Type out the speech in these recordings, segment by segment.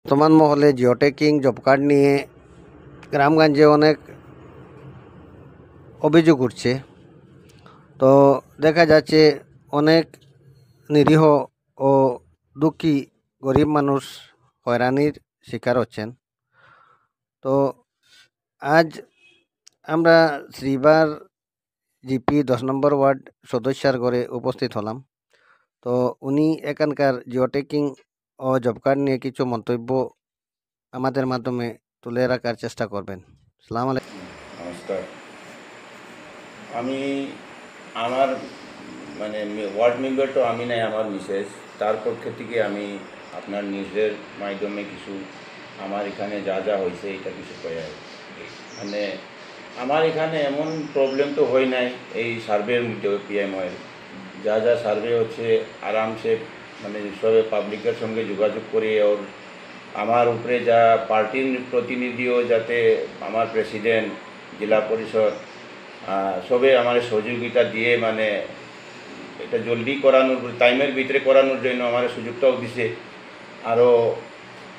বর্তমান মহলে জিওটেকিং job card নিয়ে গ্রামগঞ্জে অনেক অভিযোগ উঠছে। তো দেখা যাচ্ছে অনেক নিরীহ ও দুঃখী গরিব মানুষ হয়রানির শিকার হচ্ছেন। তো আজ আমরা শ্রীবার জিপি 10 নম্বর ওয়ার্ড সদস্যার ঘরে উপস্থিত হলাম। তো উনি এখানকার জিওটেকিং ও জব কার্ড নিয়ে কিছু মন্তব্য আমাদের মাধ্যমে তুলে রাখার চেষ্টা করবেন। সালাম আলাইকুম। নমস্কার। আমি আমার ওয়ার্ড মেম্বার তো আমি নাই, আমার মিসেস, তার পক্ষ থেকে আমি আপনার নিউজের মাধ্যমে কিছু আমার এখানে যা যা হয়েছে এটা কিছু কয়া। মানে আমার এখানে এমন প্রবলেম তো হয় নাই এই সার্ভের মধ্যে। পিএমওয়ের যা যা সার্ভে হচ্ছে আরামসে সবে পাবলিকের সঙ্গে যোগাযোগ করে, ওর আমার উপরে যা পার্টির প্রতিনিধিও, যাতে আমার প্রেসিডেন্ট, জেলা পরিষদ সবে আমার সহযোগিতা দিয়ে এটা জলদি করানোর, টাইমের ভিতরে করানোর জন্য আমার সুযোগটাও দিছে। আরও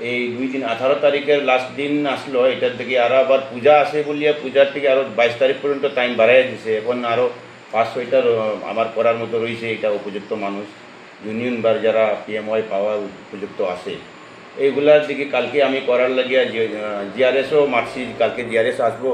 এই 2 দিন 18 তারিখের লাস্ট দিন আসলো, এটার থেকে আরও আবার পূজা আসে বলিয়া পূজার থেকে আরও 22 তারিখ পর্যন্ত টাইম বাড়াই দিছে। এখন আরও 5-6টা আমার করার মতো রয়েছে। এটা উপযুক্ত মানুষ, ইউনিয়ন বার যারা পিএমওয়াই পাওয়ার উপযুক্ত আছে, এইগুলার দিকে কালকে আমি করার লাগিয়া জিআরএসও মারছি। কালকে জিআরএস আসবো।